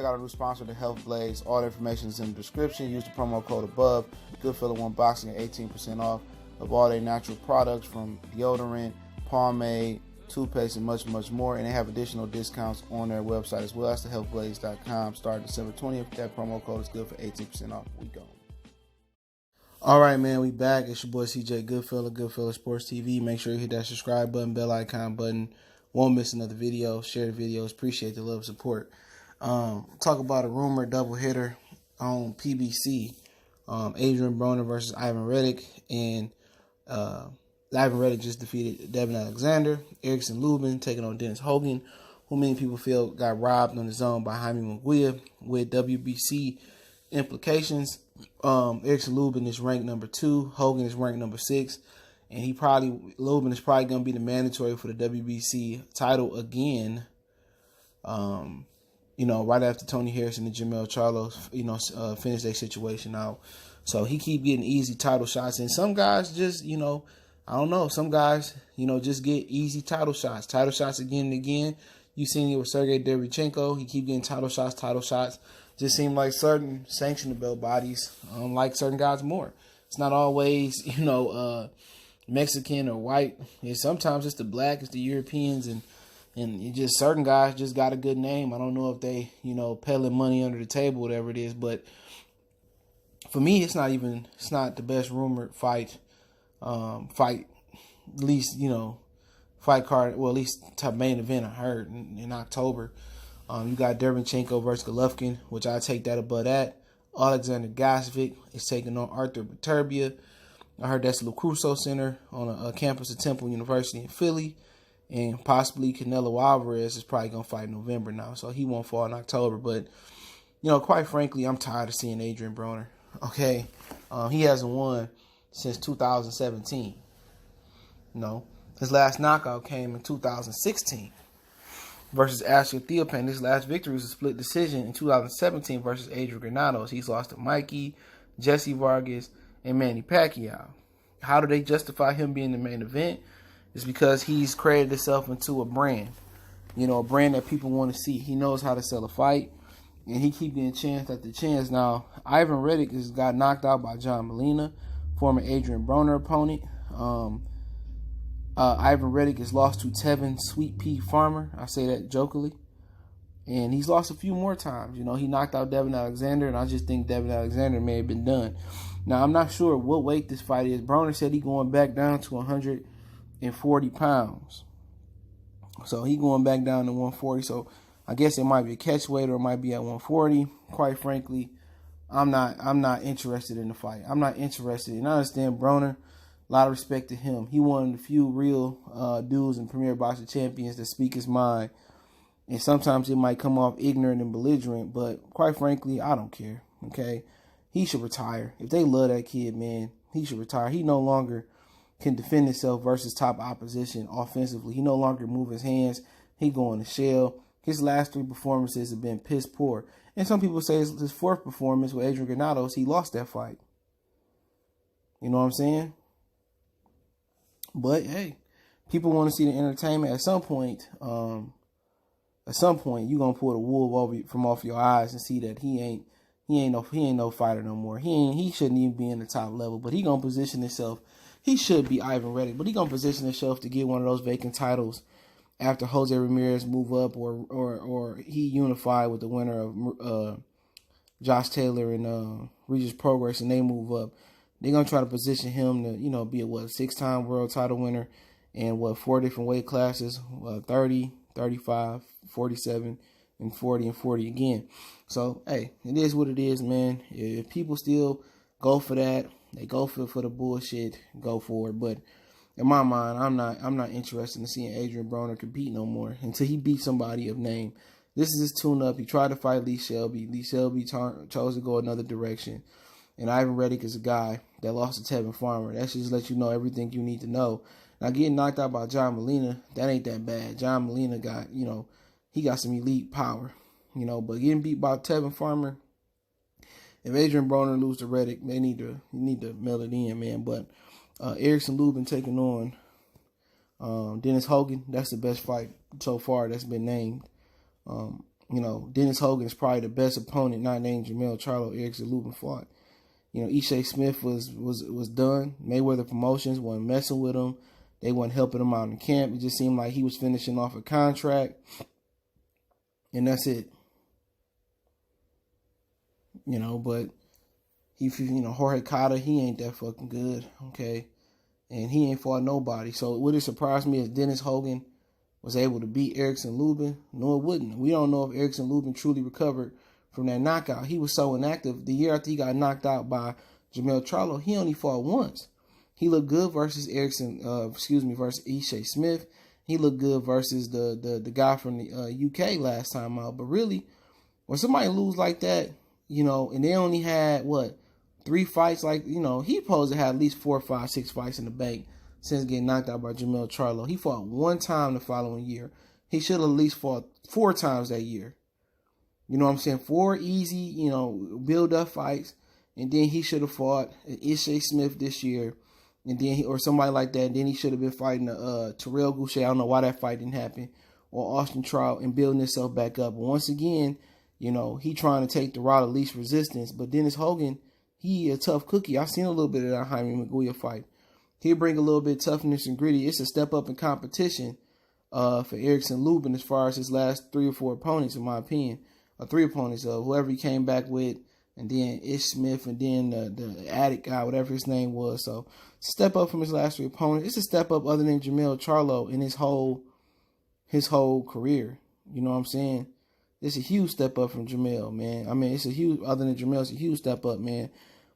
check out our new sponsor, the Health Blaze. All the information is in the description. Use the promo code above. Goodfella One Boxing at 18% off of all their natural products, from deodorant, pomade, toothpaste, and much, much more. And they have additional discounts on their website as well. That's thehealthblaze.com. Starting December 20th. That promo code is good for 18% off. We go. All right, man, we back. It's your boy CJ Goodfella Sports TV. Make sure you hit that subscribe button, bell icon button. Won't miss another video. Share the videos. Appreciate the love and support. Talk about a rumor doubleheader on PBC. Adrien Broner versus Ivan Redack. And Ivan Redack just defeated Devin Alexander. Erickson Lubin taking on Dennis Hogan, who many people feel got robbed on the zone by Jaime Munguia with WBC implications. Erickson Lubin is ranked number 2. Hogan is ranked number 6. And Lubin is probably going to be the mandatory for the WBC title again. Right after Tony Harrison and Jamel Charlo, finish their situation out. So he keep getting easy title shots. And some guys just, I don't know. Some guys, just get easy title shots. Title shots again and again. You seen it with Sergey Derevchenko. He keep getting title shots. Just seem like certain sanctionable bodies like certain guys more. It's not always, Mexican or white. Sometimes it's the black, it's the Europeans, and it just certain guys just got a good name. I don't know if they, peddling money under the table, whatever it is. But for me, it's not the best rumored fight, at least, fight card. Well, at least top main event I heard in October. You got Derevchenko versus Golovkin, which I take that above that. Alexander Gasvik is taking on Arthur Beterbiev. I heard that's the LaCruso Center on a campus at Temple University in Philly. And possibly Canelo Alvarez is probably going to fight in November now. So he won't fall in October. But, quite frankly, I'm tired of seeing Adrien Broner. Okay? He hasn't won since 2017. His last knockout came in 2016. Versus Ashley Theopan. His last victory was a split decision in 2017 versus Adrian Granados. He's lost to Mikey, Jesse Vargas, and Manny Pacquiao. How do they justify him being the main event? It's because he's created himself into a brand. A brand that people want to see. He knows how to sell a fight, and he keep getting chance after chance. Now, Ivan Redack has got knocked out by John Molina, former Adrien Broner opponent. Ivan Redack has lost to Tevin Sweet Pea Farmer. I say that jokingly. And he's lost a few more times. He knocked out Devin Alexander, and I just think Devin Alexander may have been done. Now, I'm not sure what weight this fight is. Broner said he's going back down to 140 pounds. So he going back down to 140. So I guess it might be a catch weight, or it might be at 140. Quite frankly, I'm not interested in the fight. I'm not interested. And I understand Broner. A lot of respect to him. He one of the few real dudes and premier boxing champions that speak his mind. And sometimes it might come off ignorant and belligerent, but quite frankly, I don't care. Okay? He should retire. If they love that kid, man, he should retire. He no longer can defend himself versus top opposition offensively. He no longer move his hands. He go in the shell. His last 3 performances have been piss poor. And some people say his 4th performance with Adrian Granados, he lost that fight. You know what I'm saying? But hey, people want to see the entertainment. At some point, you're gonna pull the wool from off your eyes and see that he ain't no fighter no more. He shouldn't even be in the top level. But he gonna position himself. He should be Ivan Redack, but he gonna position himself to get one of those vacant titles after Jose Ramirez move up, or he unify with the winner of Josh Taylor and Regis Progress, and they move up. They're going to try to position him to, be a 6-time world title winner and 4 different weight classes, 30, 35, 47, and 40 and 40 again. So, hey, it is what it is, man. If people still go for that, they go for the bullshit, go for it. But in my mind, I'm not interested in seeing Adrien Broner compete no more until he beats somebody of name. This is his tune-up. He tried to fight Lee Shelby. Lee Shelby chose to go another direction. And Ivan Redack is a guy that lost to Tevin Farmer. That should just let you know everything you need to know. Now, getting knocked out by John Molina, that ain't that bad. John Molina got, he got some elite power. But getting beat by Tevin Farmer, if Adrien Broner lose to Redack, they need to mail it in, man. But Erickson Lubin taking on Dennis Hogan, that's the best fight so far that's been named. Dennis Hogan is probably the best opponent not named Jermell Charlo, Erickson, Lubin fought. Ishe Smith was done. Mayweather Promotions wasn't messing with him. They wasn't helping him out in camp. It just seemed like he was finishing off a contract. And that's it. But Jorge Cota, he ain't that fucking good, okay? And he ain't fought nobody. So would it surprise me if Dennis Hogan was able to beat Erickson Lubin? No, it wouldn't. We don't know if Erickson Lubin truly recovered from that knockout. He was so inactive. The year after he got knocked out by Jermell Charlo, he only fought once. He looked good versus versus Ishe Smith. He looked good versus the guy from the UK last time out. But really, when somebody lose like that, and they only had, 3 fights, he supposed to have at least 4, 5, 6 fights in the bank since getting knocked out by Jermell Charlo. He fought 1 time the following year. He should have at least fought 4 times that year. You know what I'm saying? 4 easy, build-up fights. And then he should have fought Ishe Smith this year. And then or somebody like that. And then he should have been fighting Terrell Goucher. I don't know why that fight didn't happen. Or Austin Trout, and building himself back up. But once again, he trying to take the route of least resistance. But Dennis Hogan, he a tough cookie. I've seen a little bit of that Jaime Maguire fight. He'll bring a little bit of toughness and gritty. It's a step up in competition for Erickson Lubin as far as his last 3 or 4 opponents, in my opinion. Or 3 opponents, whoever he came back with, and then Ish Smith, and then the addict guy, whatever his name was. So, step up from his last 3 opponents. It's a step up other than Jermell Charlo in his whole career. You know what I'm saying? It's a huge step up from Jermell, man. I mean, other than Jermell, it's a huge step up, man.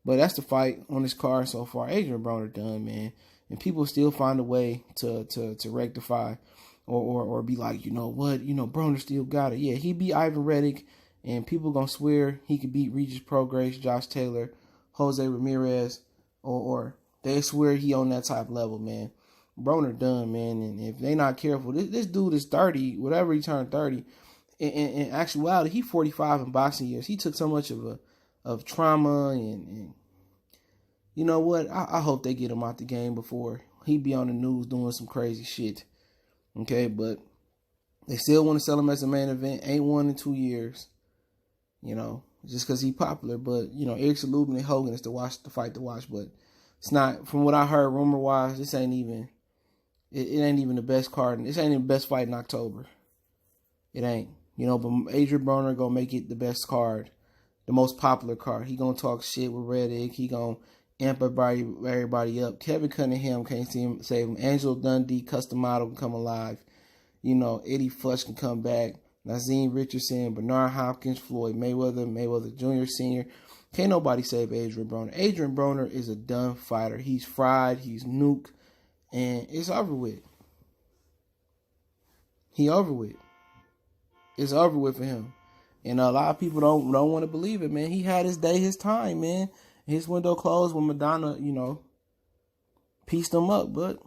But that's the fight on this card so far. Adrien Broner done, man. And people still find a way to rectify or be like, Broner still got it. Yeah, he beat Ivan Redack, and people going to swear he could beat Regis Prograis, Josh Taylor, Jose Ramirez, or they swear he on that type level, man. Broner done, man. And if they not careful, this dude is 30, whatever he turned 30. In actuality, he 45 in boxing years. He took so much of trauma, and you know what? I hope they get him out the game before he be on the news doing some crazy shit. Okay, but they still want to sell him as a main event. Ain't won in 2 years. Just because he popular. But Erickson Lubin and Hogan is the fight to watch. But it's not, from what I heard rumor wise, this ain't even. It ain't even the best card. This ain't even the best fight in October. It ain't. But Adrien Broner gonna make it the best card, the most popular card. He gonna talk shit with Redack. He gonna amp everybody up. Kevin Cunningham can't save him. Angelo Dundee, Custom Model can come alive. Eddie Fuch can come back. Nazim Richardson, Bernard Hopkins, Floyd Mayweather Jr., Sr. Can't nobody save Adrien Broner. Adrien Broner is a done fighter. He's fried. He's nuke. And it's over with. He over with. It's over with for him. And a lot of people don't want to believe it, man. He had his day, his time, man. His window closed when Madonna, pieced him up. But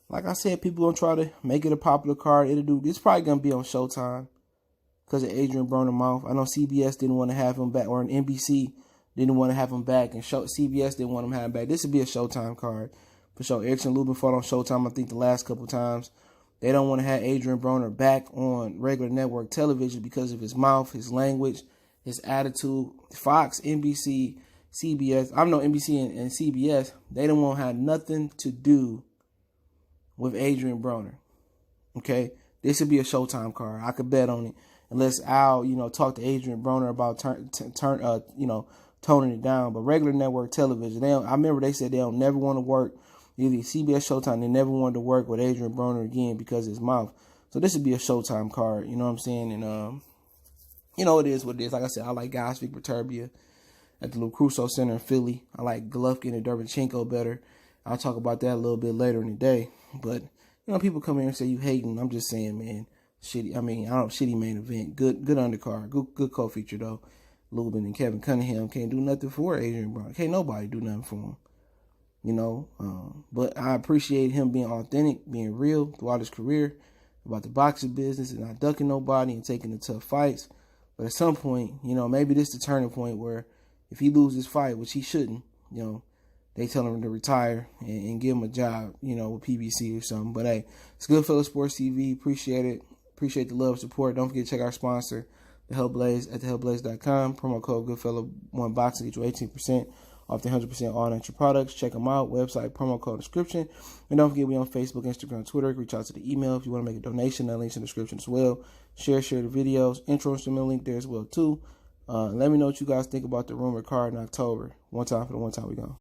like I said, people gonna try to make it a popular card. It's probably gonna be on Showtime because of Adrien Broner mouth. I know CBS didn't want to have him back, or an NBC didn't want to have him back, and CBS didn't want him to have him back. This would be a Showtime card for sure. Erickson Lubin fought on Showtime, I think, the last couple times. They don't want to have Adrien Broner back on regular network television because of his mouth, his language, his attitude. Fox, NBC, CBS, NBC and CBS, they don't want to have nothing to do with Adrien Broner. Okay? This would be a Showtime card. I could bet on it. Unless Al, talk to Adrien Broner about toning it down. But regular network television, I remember they said they don't never want to work. Either CBS, Showtime, they never wanted to work with Adrien Broner again because of his mouth. So this would be a Showtime card, you know what I'm saying? And, it is what it is. Like I said, I like guys speak Viterbia at the Lucruso Center in Philly. I like Golovkin and Derbychenko better. I'll talk about that a little bit later in the day. But, people come here and say you hating. I'm just saying, man, shitty main event. Good undercard. Good co-feature, though. Lubin and Kevin Cunningham can't do nothing for Adrien Broner. Can't nobody do nothing for him. But I appreciate him being authentic, being real throughout his career about the boxing business and not ducking nobody and taking the tough fights. But at some point, maybe this is the turning point where if he loses this fight, which he shouldn't, they tell him to retire and give him a job, with PBC or something. But hey, it's Goodfellas Sports TV. Appreciate it. Appreciate the love and support. Don't forget to check our sponsor, The Hellblaze, at thehellblaze.com. Promo code Goodfellow1Boxing get you 18% off the 100% all natural products. Check them out. Website, promo code, description. And don't forget, we on Facebook, Instagram, Twitter. Reach out to the email if you want to make a donation. That link's in the description as well. Share the videos. Intro instrumental link there as well too. Let me know what you guys think about the rumored card in October. One time for the one time we go.